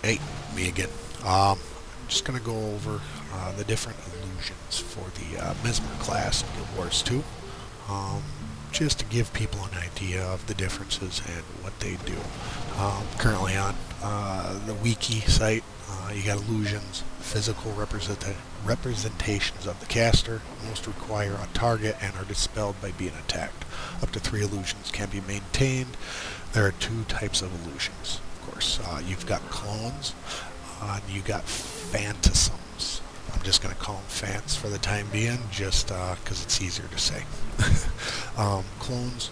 Hey, me again. I'm just going to go over the different illusions for the Mesmer class in Guild Wars 2, um, just to give people an idea of the differences and what they do. Currently on the wiki site, you got illusions, physical representations of the caster. Most require a target and are dispelled by being attacked. Up to 3 illusions can be maintained. There are 2 types of illusions. Of course, you've got clones, and you got phantasms. I'm just going to call them phants for the time being, just because it's easier to say. Clones,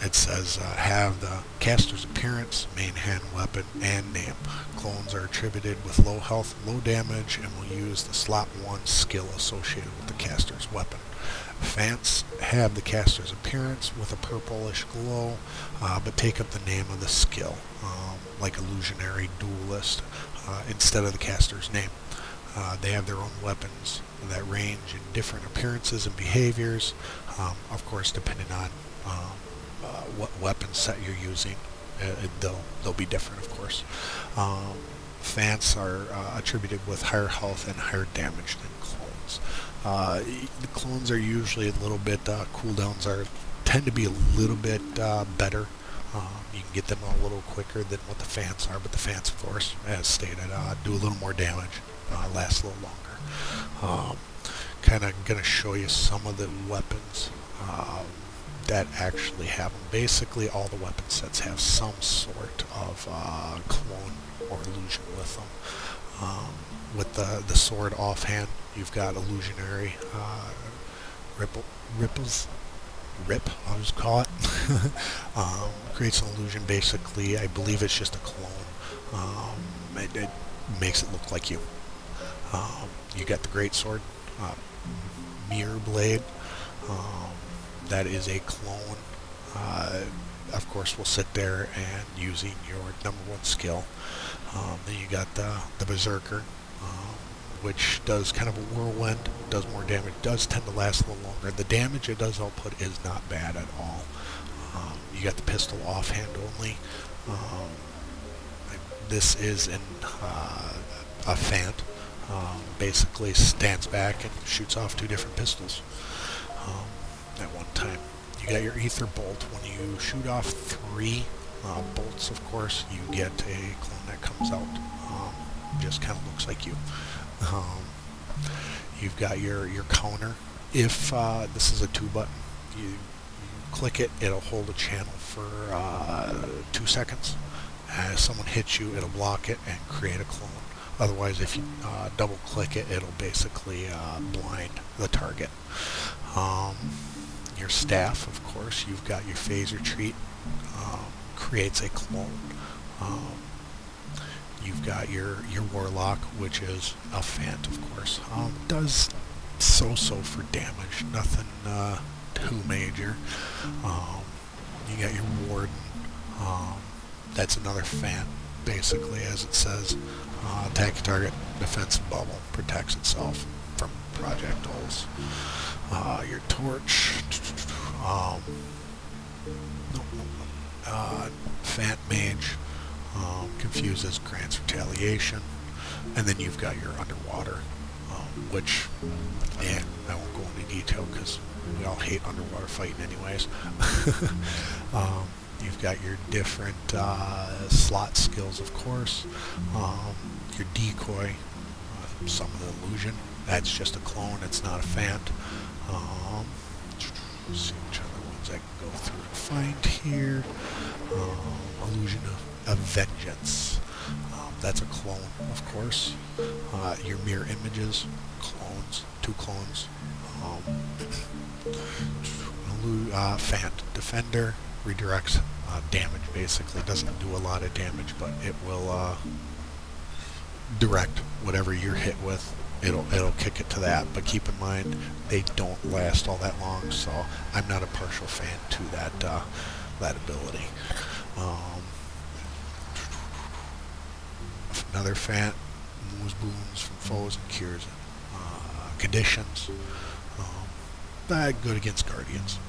it says have the caster's appearance, main hand weapon, and name. Clones are attributed with low health, low damage, and will use the slot 1 skill associated with the caster's weapon. Phants have the caster's appearance with a purplish glow, but take up the name of the skill, like illusionary duelist, instead of the caster's name. They have their own weapons that range in different appearances and behaviors, of course depending on what weapon set you're using. They'll be different, of course. Phants are attributed with higher health and higher damage than clones. The clones are usually a little bit, cooldowns tend to be a little bit better. You can get them a little quicker than what the phants are, but the phants, of course, as stated, do a little more damage, last a little longer. Kind of going to show you some of the weapons that actually have them. Basically, all the weapon sets have some sort of clone or illusion with them. With the sword offhand, you've got illusionary I'll just call it. Creates an illusion. Basically, I believe it's just a clone. It makes it look like you. You got the great sword, mirror blade. That is a clone. Of course, we'll sit there and using your #1 skill. Then you got the berserker, which does kind of a whirlwind, does more damage, does tend to last a little longer. The damage it does output is not bad at all. You got the pistol offhand only. This is a phant. Basically stands back and shoots off 2 different pistols at one time. You got your ether bolt. When you shoot off 3 bolts, of course, you get a clone that comes out. Just kind of looks like you. You've got your counter. If this is a 2 button, you click it, it'll hold a channel for 2 seconds. As someone hits you, it'll block it and create a clone. Otherwise, if you double click it, it'll basically blind the target. Your staff, of course, you've got your phase retreat, creates a clone. You've got your warlock, which is a phant, of course. Does so for damage, nothing too major. You got your warden. That's another phant, basically, as it says. Attack your target, defensive bubble, protects itself from projectiles. Your torch. Phant mage. Confuses, grants retaliation. And then you've got your underwater, which, I won't go into detail because we all hate underwater fighting anyways. You've got your different slot skills, of course. Your decoy, summon the illusion. That's just a clone, it's not a phant. Let's see which other ones I can go through and find here. Illusion of vengeance. That's a clone, of course. Your mirror images, clones, 2 clones. Phant defender redirects damage. Basically, doesn't do a lot of damage, but it will direct whatever you're hit with. It'll kick it to that. But keep in mind, they don't last all that long. So I'm not a partial fan to that ability. Another phant moves boons from foes and cures conditions. Good against guardians.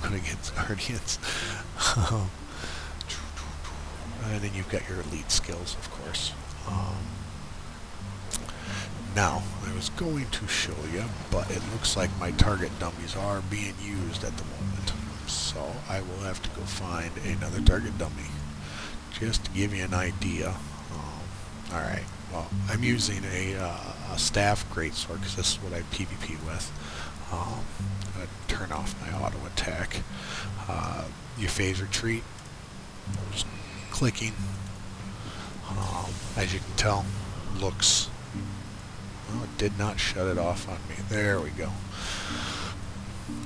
Good against guardians. And then you've got your elite skills, of course. Now, I was going to show you, but it looks like my target dummies are being used at the moment. So I will have to go find another target dummy, just to give you an idea. Alright, well, I'm using a staff greatsword because this is what I PvP with. I'm going to turn off my auto attack. Your phase retreat, just clicking, as you can tell, looks... Well, it did not shut it off on me. There we go.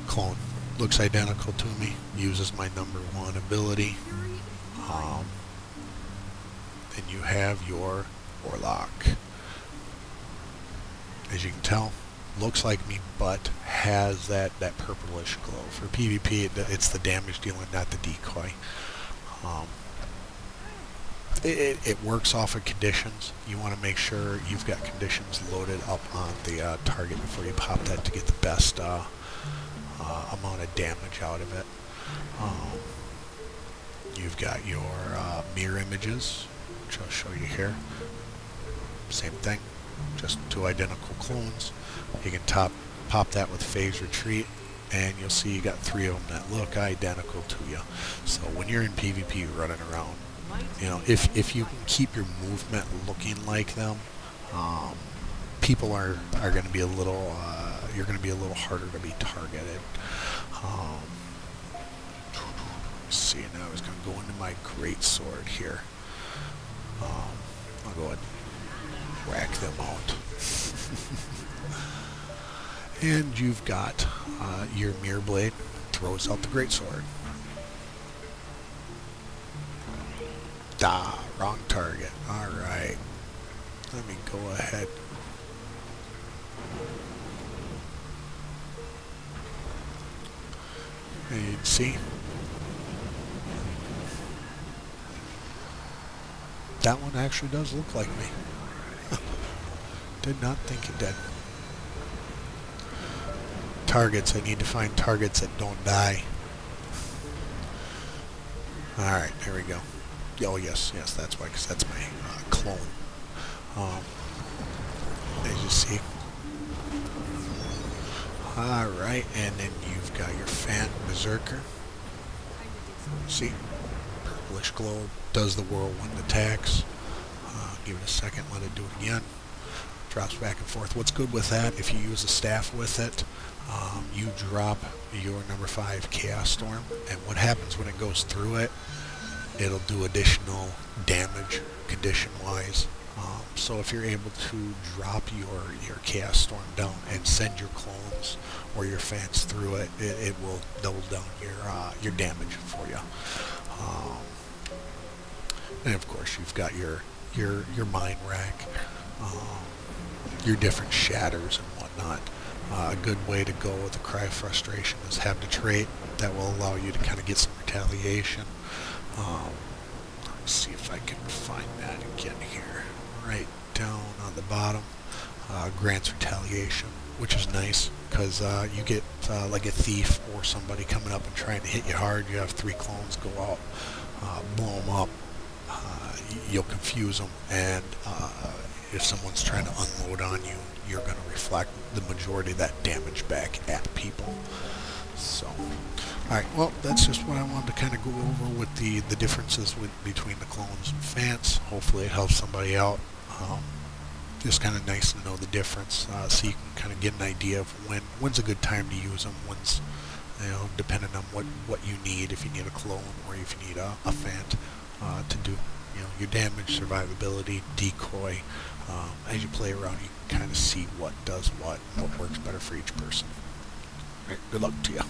Clone. Looks identical to me. Uses my #1 ability. Then you have your Warlock. As you can tell, looks like me, but has that purplish glow. For PvP, it's the damage dealing, not the decoy. It works off of conditions. You want to make sure you've got conditions loaded up on the target before you pop that to get the best amount of damage out of it. You've got your mirror images, which I'll show you here. Same thing, just 2 identical clones. You can pop that with phase retreat, and you'll see you got 3 of them that look identical to you. So when you're in PvP running around, you know, if you can keep your movement looking like them, people are going to be a little, you're going to be a little harder to be targeted. Let's see, now I was going to go into my greatsword here. I'll go ahead and whack them out. And you've got your mirror blade, throws out the greatsword. Wrong target. Alright. Let me go ahead. And you can see that one actually does look like me. Did not think it did. Targets. I need to find targets that don't die. Alright, there we go. Oh yes, that's why, because that's my clone. As you see. Alright, and then you've got your Fant Berserker. See? Purplish glow, does the whirlwind attacks. Give it a second, let it do it again. Drops back and forth. What's good with that, if you use a staff with it, you drop your #5 Chaos Storm, and what happens when it goes through it, it'll do additional damage condition-wise. So if you're able to drop your Chaos Storm down and send your clones or your fans through it, it will double down your damage for you. And of course you've got your Mind Rack, your different shatters and whatnot. A good way to go with the Cry of Frustration is have the trait that will allow you to kind of get some retaliation. Let's see if I can find that again here. Right down on the bottom. Grants retaliation, which is nice because you get like a thief or somebody coming up and trying to hit you hard. You have 3 clones go out, blow them up. You'll confuse them, and if someone's trying to unload on you, you're going to reflect the majority of that damage back at people. So, alright, well, that's just what I wanted to kind of go over with the differences between the clones and Fants. Hopefully it helps somebody out. Just kind of nice to know the difference, so you can kind of get an idea of when's a good time to use them, when's, you know, depending on what you need, if you need a clone or if you need a Fant to do, you know, your damage, survivability, decoy. As you play around, you can kind of see what does what works better for each person. All right, good luck to you.